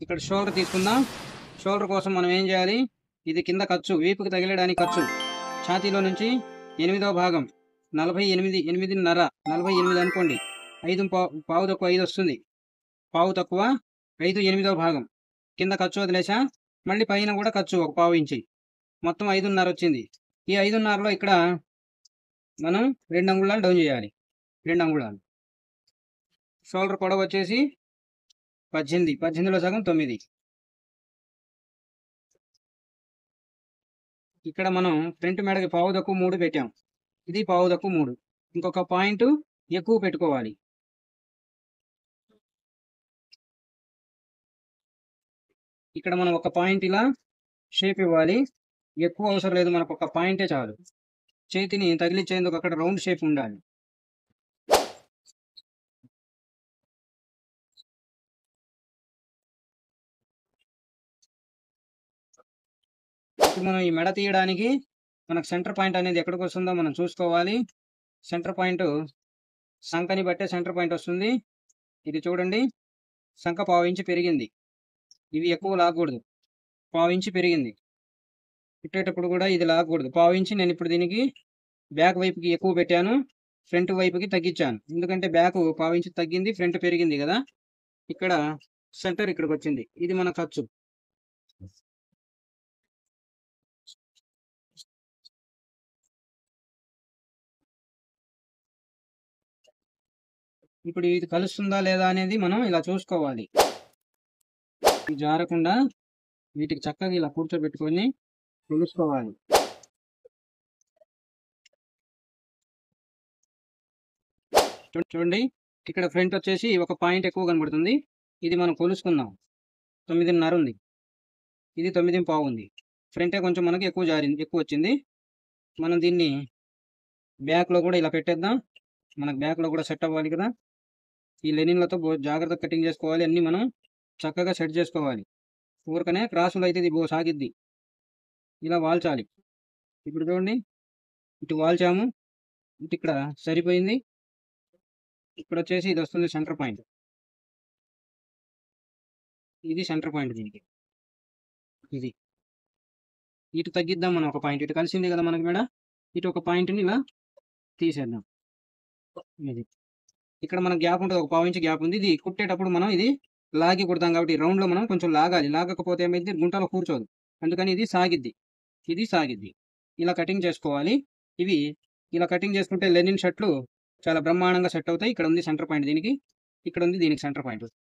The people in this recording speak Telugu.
ఇక్కడ షోల్డర్ తీసుకుందాం. షోల్డర్ కోసం మనం ఏం చేయాలి? ఇది కింద ఖర్చు, వీపుకి తగిలేయడానికి ఖర్చు. ఛాతీలో నుంచి 8వ భాగం 48, 8.5, 48 అనుకోండి. 5 పావు తక్కువ 5 వస్తుంది. పావు తక్కువ 5, 8వ భాగం కింద ఖర్చు వదిలేసా. మళ్ళీ పైన కూడా ఖర్చు ఒక పావు ఇంచి, మొత్తం 5.5 వచ్చింది. ఈ 5.5లో ఇక్కడ మనం 2 అంగుళాలు డౌన్ చేయాలి. 2 అంగుళాలు. షోల్డర్ పొడవు వచ్చేసి 18, 18లో సగం 9. ఇక్కడ మనం ఫ్రంట్ మెడకి పావు తక్కువ 3 పెట్టాం. ఇది పావు తక్కువ 3. ఇంకొక పాయింట్ ఎక్కువ పెట్టుకోవాలి. ఇక్కడ మనం ఒక పాయింట్ ఇలా షేప్ ఇవ్వాలి. ఎక్కువ అవసరం లేదు, మనకు ఒక పాయింటే చాలు. చేతిని తగిలించేందుకు అక్కడ రౌండ్ షేప్ ఉండాలి. ఇప్పుడు మనం ఈ మెడ తీయడానికి మనకు సెంటర్ పాయింట్ అనేది ఎక్కడికి వస్తుందో మనం చూసుకోవాలి. సెంటర్ పాయింట్ సంఖని బట్టే సెంటర్ పాయింట్ వస్తుంది. ఇది చూడండి, సంఖ పావు ఇంచు పెరిగింది. ఇవి ఎక్కువ లాగకూడదు, పావు ఇంచు పెరిగింది. పెట్టేటప్పుడు కూడా ఇది లాగకూడదు. పావు ఇంచు నేను ఇప్పుడు దీనికి బ్యాక్ వైపుకి ఎక్కువ పెట్టాను, ఫ్రంట్ వైపుకి తగ్గించాను. ఎందుకంటే బ్యాక్ పావు ఇంచు తగ్గింది, ఫ్రంట్ పెరిగింది కదా. ఇక్కడ సెంటర్ ఇక్కడికి వచ్చింది. ఇది మన ఖర్చు. ఇప్పుడు ఇది కలుస్తుందా లేదా అనేది మనం ఇలా చూసుకోవాలి. ఇది జారకుండా వీటికి చక్కగా ఇలా కూర్చోబెట్టుకొని కొలుసుకోవాలి. చూడండి, ఇక్కడ ఫ్రంట్ వచ్చేసి ఒక పాయింట్ ఎక్కువ కనబడుతుంది. ఇది మనం కొలుసుకుందాం. 9.5 ఉంది, ఇది 9.5 ఉంది. ఫ్రంటే కొంచెం మనకి ఎక్కువ వచ్చింది. మనం దీన్ని బ్యాక్లో కూడా ఇలా పెట్టేద్దాం. మనకు బ్యాక్లో కూడా సెట్ అవ్వాలి కదా. ఈ లెనిన్లతో జాగ్రత్తగా కటింగ్ చేసుకోవాలి. అన్నీ మనం చక్కగా సెట్ చేసుకోవాలి. ఊరకనే క్రాసులు అయితే ఇది సాగిద్ది. ఇలా వాల్చాలి. ఇప్పుడు చూడండి, ఇటు వాల్చాము, ఇటు ఇక్కడ సరిపోయింది. ఇక్కడ వచ్చేసి ఇది వస్తుంది సెంటర్ పాయింట్. ఇది సెంటర్ పాయింట్ దీనికి. ఇది ఇటు తగ్గిద్దాం మనం ఒక పాయింట్. ఇటు కలిసింది కదా మనకి మేడ, ఇటు ఒక పాయింట్ని ఇలా తీసేద్దాం. ఇది ఇక్కడ మనకు గ్యాప్ ఉంటుంది, ఒక పావు ఇంచు గ్యాప్ ఉంది. ఇది కుట్టేటప్పుడు మనం ఇది లాగి కుడతాం కాబట్టి రౌండ్లో మనం కొంచెం లాగాలి. లాగకపోతే ఏమైంది, గుంటలో కూర్చోదు. అందుకని ఇది సాగిద్ది, ఇది సాగిద్ది. ఇలా కటింగ్ చేసుకోవాలి. ఇవి ఇలా కటింగ్ చేసుకుంటే లెనిన్ షర్ట్లు చాలా బ్రహ్మాండంగా సెట్ అవుతాయి. ఇక్కడ ఉంది సెంటర్ పాయింట్ దీనికి, ఇక్కడ ఉంది దీనికి సెంటర్ పాయింట్.